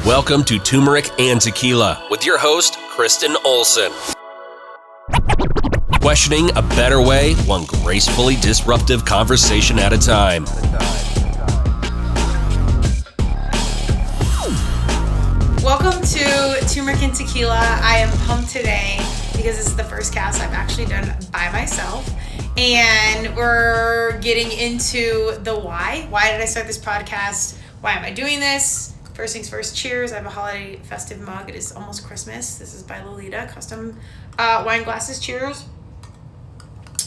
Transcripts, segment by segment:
Welcome to Turmeric and Tequila with your host, Kristen Olson. Questioning a better way, one gracefully disruptive conversation at a time. Welcome to Turmeric and Tequila. I am pumped today because this is the first cast I've actually done by myself. And we're getting into the why. Why did I start this podcast? Why am I doing this? First things first, cheers. I have a holiday festive mug. It is almost Christmas. This is by Lolita, custom wine glasses. Cheers.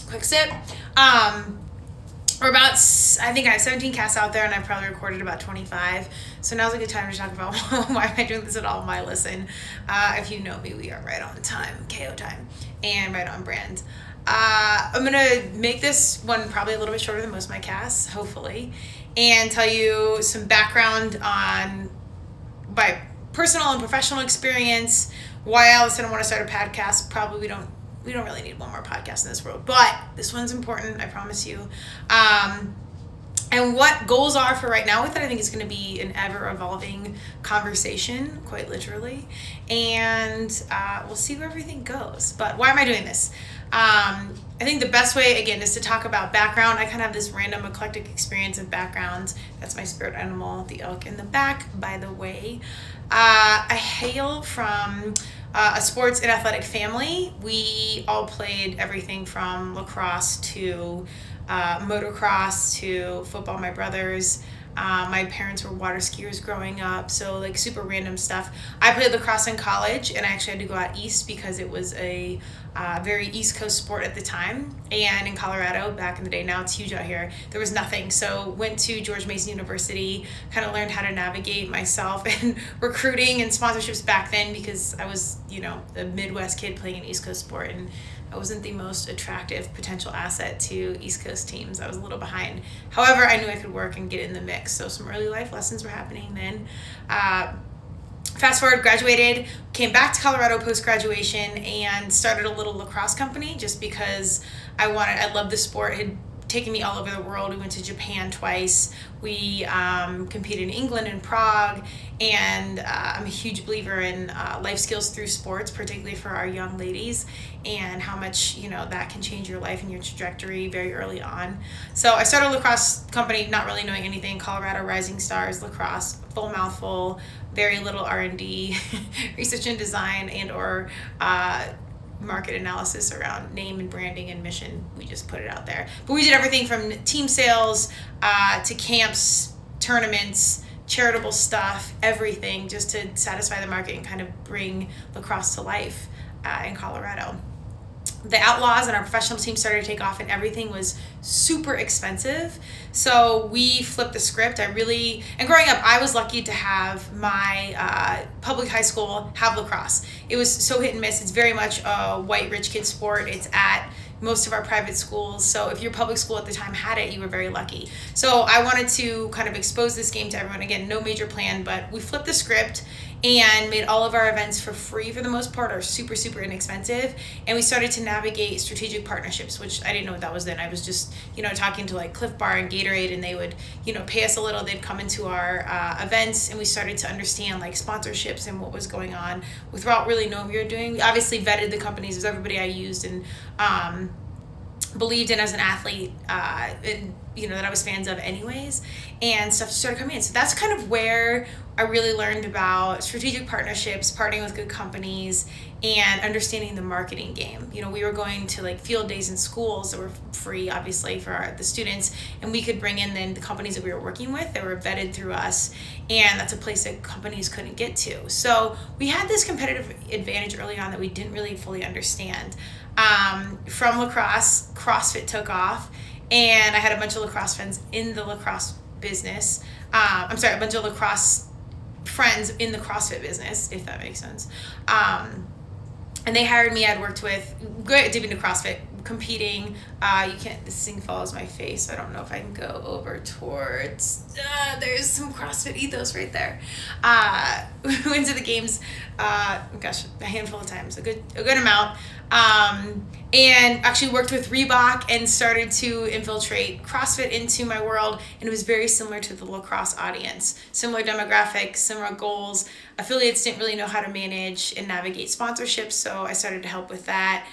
Quick sip. We're about, I think I have 17 casts out there and I've probably recorded about 25. So now's a good time to talk about why am I doing this at all. My listen. If you know me, we are right on time, KO time, and right on brand. I'm going to make this one probably a little bit shorter than most of my casts, hopefully, and tell you some background on my personal and professional experience, why all of a sudden I want to start a podcast. Probably we don't really need one more podcast in this world, but this one's important, I promise you. And what goals are for right now with it, I think it's going to be an ever-evolving conversation, quite literally, and we'll see where everything goes. But why am I doing this? I think the best way, again, is to talk about background. I kind of have this random eclectic experience of backgrounds. That's my spirit animal, the elk in the back, by the way. I hail from a sports and athletic family. We all played everything from lacrosse to motocross to football. My brothers, my parents were water skiers growing up, so like super random stuff. I played lacrosse in college, and I actually had to go out east because it was a very East Coast sport at the time. And in Colorado, back in the day, now it's huge out here, there was nothing. So went to George Mason University, kind of learned how to navigate myself and recruiting and sponsorships back then because I was, a Midwest kid playing an East Coast sport, and I wasn't the most attractive potential asset to East Coast teams. I was a little behind. However, I knew I could work and get in the mix. So some early life lessons were happening then. Fast forward, graduated, came back to Colorado post-graduation and started a little lacrosse company just because I loved the sport. It had taken me all over the world. We went to Japan twice. We competed in England and Prague, and I'm a huge believer in life skills through sports, particularly for our young ladies, and how much that can change your life and your trajectory very early on. So I started a lacrosse company, not really knowing anything. Colorado Rising Stars Lacrosse, full mouthful, very little R&D, research and design, and or market analysis around name and branding and mission. We just put it out there. But we did everything from team sales to camps, tournaments, charitable stuff, everything, just to satisfy the market and kind of bring lacrosse to life in Colorado. The Outlaws and our professional team started to take off, and everything was super expensive. So we flipped the script. And growing up, I was lucky to have my public high school have lacrosse. It was so hit and miss. It's very much a white rich kid sport. It's at most of our private schools. So if your public school at the time had it, you were very lucky. So I wanted to kind of expose this game to everyone. Again, no major plan, but we flipped the script and made all of our events for free for the most part, or super, super inexpensive. And we started to navigate strategic partnerships, which I didn't know what that was then. I was just, talking to like Cliff Bar and Gatorade, and they would, pay us a little. They'd come into our events, and we started to understand like sponsorships and what was going on without really knowing what we were doing. We obviously vetted the companies. It was everybody I used and believed in as an athlete, that I was fans of anyways, and stuff started coming in. So that's kind of where I really learned about strategic partnerships, partnering with good companies, and understanding the marketing game. We were going to like field days in schools that were free, obviously, for the students, and we could bring in then the companies that we were working with that were vetted through us, and that's a place that companies couldn't get to. So we had this competitive advantage early on that we didn't really fully understand. From lacrosse, CrossFit took off, and I had a bunch of lacrosse friends in the lacrosse business. A bunch of lacrosse friends in the CrossFit business, if that makes sense. And they hired me. I'd worked with, deep into CrossFit, competing. This thing follows my face, so I don't know if I can go over towards, there's some CrossFit ethos right there. We went to the games, a handful of times, a good amount. And actually worked with Reebok and started to infiltrate CrossFit into my world. And it was very similar to the lacrosse audience. Similar demographics, similar goals. Affiliates didn't really know how to manage and navigate sponsorships, so I started to help with that.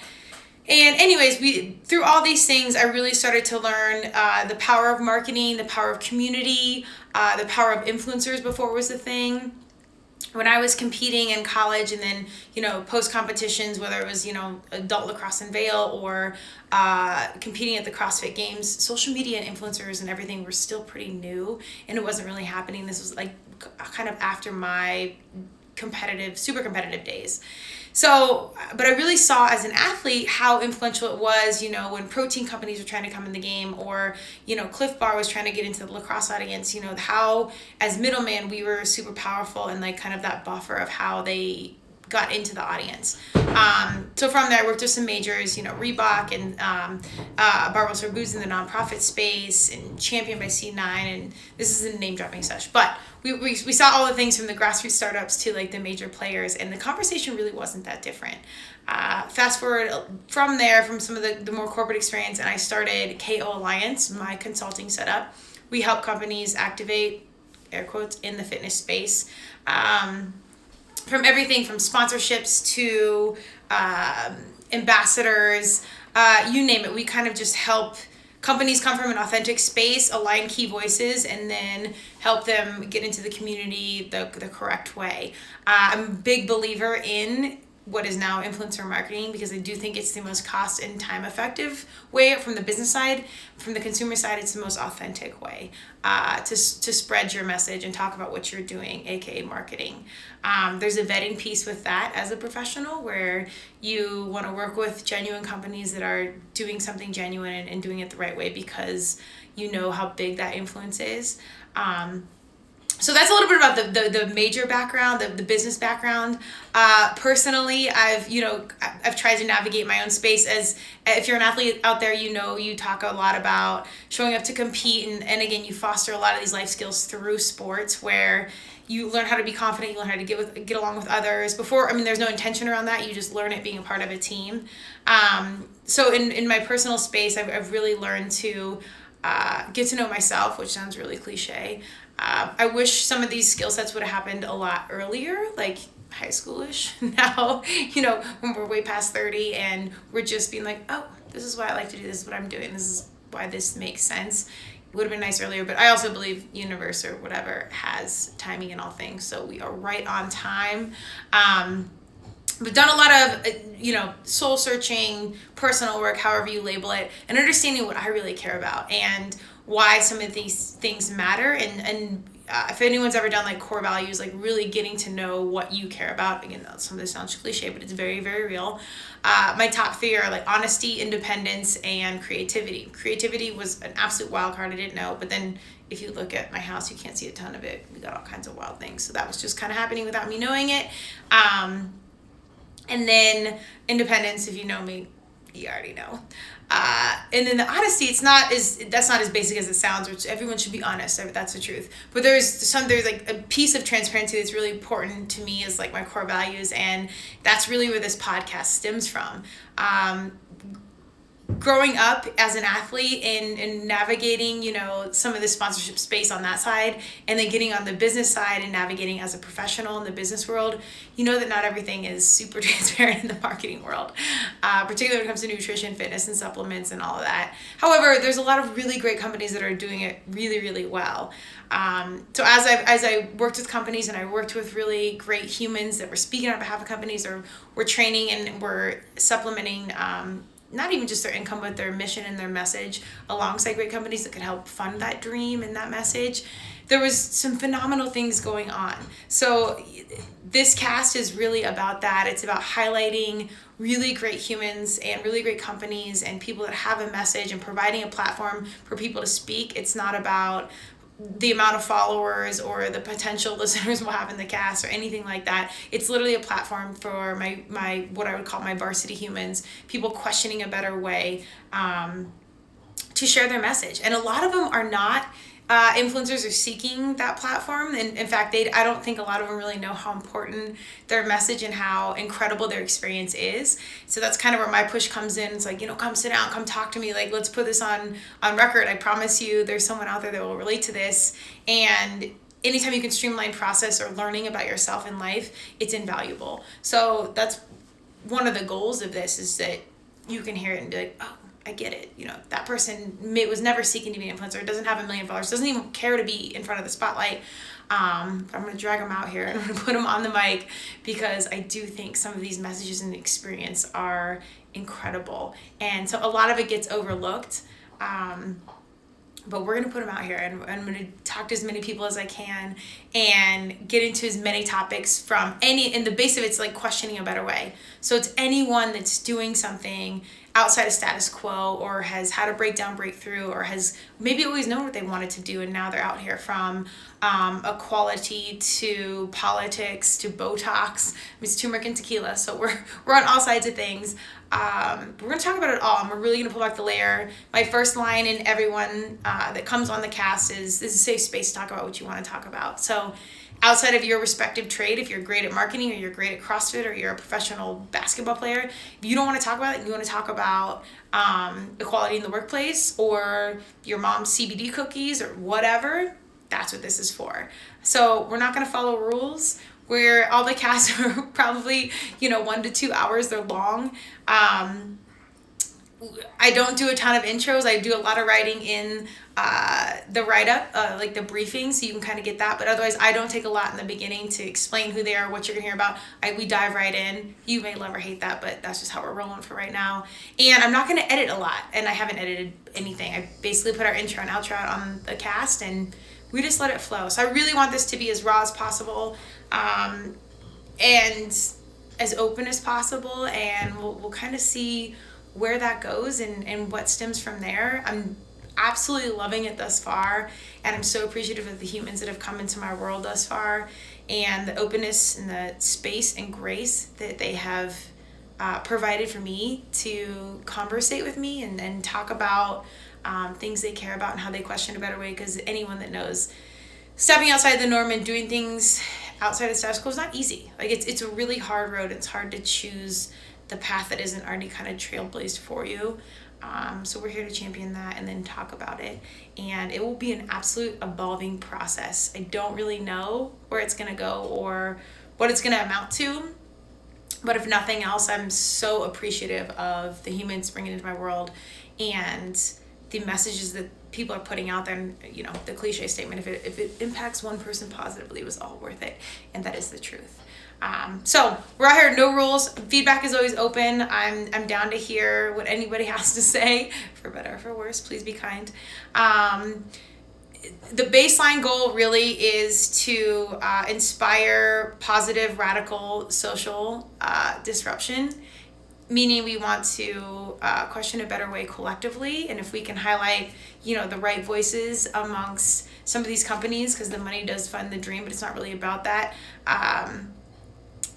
And anyways, through all these things, I really started to learn the power of marketing, the power of community, the power of influencers before it was a thing. When I was competing in college and then, post competitions, whether it was, adult lacrosse in Vail or competing at the CrossFit Games, social media and influencers and everything were still pretty new, and it wasn't really happening. This was like kind of after my super competitive days. So, but I really saw as an athlete how influential it was, when protein companies were trying to come in the game, or, Cliff Bar was trying to get into the lacrosse audience, how as middlemen we were super powerful and like kind of that buffer of how they got into the audience. So from there I worked with some majors, Reebok and Barbells for Booze in the nonprofit space, and Champion by C9, and this is a name dropping such, but we saw all the things from the grassroots startups to like the major players, and the conversation really wasn't that different. Fast forward from there, from some of the more corporate experience, and I started KO Alliance, my consulting setup. We help companies activate, air quotes, in the fitness space. From everything from sponsorships to ambassadors, you name it. We kind of just help companies come from an authentic space, align key voices, and then help them get into the community the correct way. I'm a big believer in what is now influencer marketing, because I do think it's the most cost and time effective way from the business side. From the consumer side, it's the most authentic way to spread your message and talk about what you're doing, aka marketing. There's a vetting piece with that as a professional, where you want to work with genuine companies that are doing something genuine and doing it the right way, because you know how big that influence is. So that's a little bit about the major background, the business background. Personally, I've tried to navigate my own space. As if you're an athlete out there, you talk a lot about showing up to compete, and again, you foster a lot of these life skills through sports, where you learn how to be confident, you learn how to get along with others. There's no intention around that. You just learn it being a part of a team. So in my personal space, I've really learned to get to know myself, which sounds really cliche. I wish some of these skill sets would have happened a lot earlier, like high schoolish. Now, when we're way past 30 and we're just being like, oh, this is why I like to do this, is what I'm doing, this is why this makes sense. It would have been nice earlier, but I also believe universe or whatever has timing in all things, so we are right on time. We've done a lot of, soul searching, personal work, however you label it, and understanding what I really care about and why some of these things matter. And if anyone's ever done like core values, like really getting to know what you care about. Again, some of this sounds cliche, but it's very, very real. My top three are like honesty, independence, and creativity. Creativity was an absolute wild card. I didn't know, but then if you look at my house, you can't see a ton of it. We got all kinds of wild things. So that was just kind of happening without me knowing it. And then independence, if you know me, you already know. And then the honesty, that's not as basic as it sounds, which everyone should be honest. That's the truth. But there's like a piece of transparency that's really important to me, is like my core values. And that's really where this podcast stems from. Growing up as an athlete and navigating, some of the sponsorship space on that side, and then getting on the business side and navigating as a professional in the business world, that not everything is super transparent in the marketing world, particularly when it comes to nutrition, fitness, and supplements and all of that. However, there's a lot of really great companies that are doing it really, really well. So as I worked with companies and I worked with really great humans that were speaking on behalf of companies, or were training and were supplementing, not even just their income, but their mission and their message alongside great companies that could help fund that dream and that message, there was some phenomenal things going on. So this cast is really about that. It's about highlighting really great humans and really great companies and people that have a message and providing a platform for people to speak. It's not about the amount of followers or the potential listeners we'll have in the cast or anything like that. It's literally a platform for my what I would call my varsity humans, people questioning a better way to share their message. And a lot of them are not influencers are seeking that platform. And in fact, I don't think a lot of them really know how important their message and how incredible their experience is. So that's kind of where my push comes in. It's like, come sit down, come talk to me. Like, let's put this on record. I promise you there's someone out there that will relate to this. And anytime you can streamline process or learning about yourself in life, it's invaluable. So that's one of the goals of this, is that you can hear it and be like, oh, I get it. That person was never seeking to be an influencer, doesn't have 1 million followers, doesn't even care to be in front of the spotlight. I'm going to drag them out here and I'm going to put them on the mic, because I do think some of these messages and experience are incredible. And so a lot of it gets overlooked. But we're going to put them out here, and I'm going to talk to as many people as I can and get into as many topics and the base of it's like questioning a better way. So it's anyone that's doing something outside of status quo, or has had a breakthrough, or has maybe always known what they wanted to do, and now they're out here, from equality to politics to Botox. It's Turmeric and Tequila, so we're on all sides of things. We're going to talk about it all, and we're really going to pull back the layer. My first line in everyone that comes on the cast is, this is a safe space to talk about what you want to talk about. So outside of your respective trade, if you're great at marketing, or you're great at CrossFit, or you're a professional basketball player, if you don't want to talk about it, you want to talk about equality in the workplace, or your mom's CBD cookies, or whatever, that's what this is for. So we're not going to follow rules. All the casts are probably 1 to 2 hours. They're long. I don't do a ton of intros. I do a lot of writing in the write-up, like the briefing, so you can kind of get that. But otherwise, I don't take a lot in the beginning to explain who they are, what you're going to hear about. We dive right in. You may love or hate that, but that's just how we're rolling for right now. And I'm not going to edit a lot, and I haven't edited anything. I basically put our intro and outro out on the cast, and we just let it flow. So I really want this to be as raw as possible, and as open as possible, and we'll kind of see where that goes and what stems from there. I'm absolutely loving it thus far, and I'm so appreciative of the humans that have come into my world thus far, and the openness and the space and grace that they have provided for me to conversate with me and talk about things they care about and how they question a better way. Because anyone that knows, stepping outside the norm and doing things outside of status quo is not easy. Like, it's a really hard road. It's hard to choose the path that isn't already kind of trailblazed for you. So we're here to champion that and then talk about it. And it will be an absolute evolving process. I don't really know where it's going to go or what it's going to amount to. But if nothing else, I'm so appreciative of the humans bringing into my world and the messages that people are putting out there. And, the cliche statement, if it impacts one person positively, it was all worth it. And that is the truth. So we're out here, no rules. Feedback is always open. I'm down to hear what anybody has to say, for better or for worse. Please be kind. The baseline goal really is to inspire positive, radical social disruption, meaning we want to question a better way collectively. And if we can highlight, the right voices amongst some of these companies, because the money does fund the dream, but it's not really about that.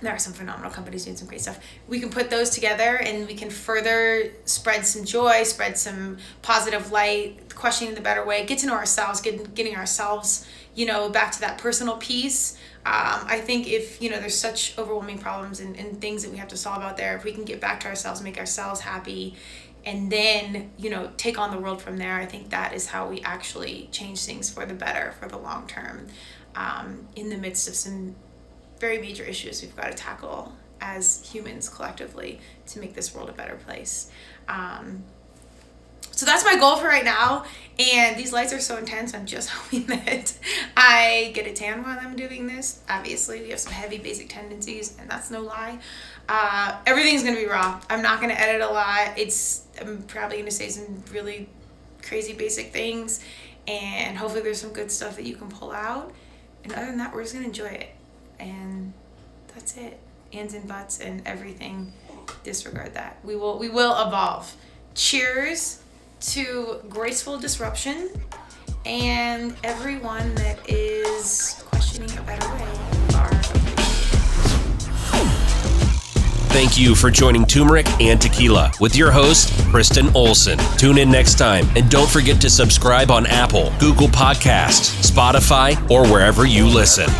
There are some phenomenal companies doing some great stuff. We can put those together and we can further spread some joy, spread some positive light, questioning the better way, get to know ourselves, getting ourselves, back to that personal piece. I think if, there's such overwhelming problems and things that we have to solve out there, if we can get back to ourselves, make ourselves happy, and then, take on the world from there, I think that is how we actually change things for the better, for the long term, in the midst of some very major issues we've got to tackle as humans collectively to make this world a better place. So that's my goal for right now. And these lights are so intense, I'm just hoping that I get a tan while I'm doing this. Obviously, we have some heavy basic tendencies, and that's no lie. Everything's going to be raw. I'm not going to edit a lot. I'm probably going to say some really crazy basic things, and hopefully there's some good stuff that you can pull out. And other than that, we're just going to enjoy it. And that's it. Ands and buts and everything. Disregard that. We will evolve. Cheers to graceful disruption. and everyone that is questioning a better way are appreciated. Thank you for joining Turmeric and Tequila with your host, Kristen Olson. Tune in next time, and don't forget to subscribe on Apple, Google Podcasts, Spotify, or wherever you listen.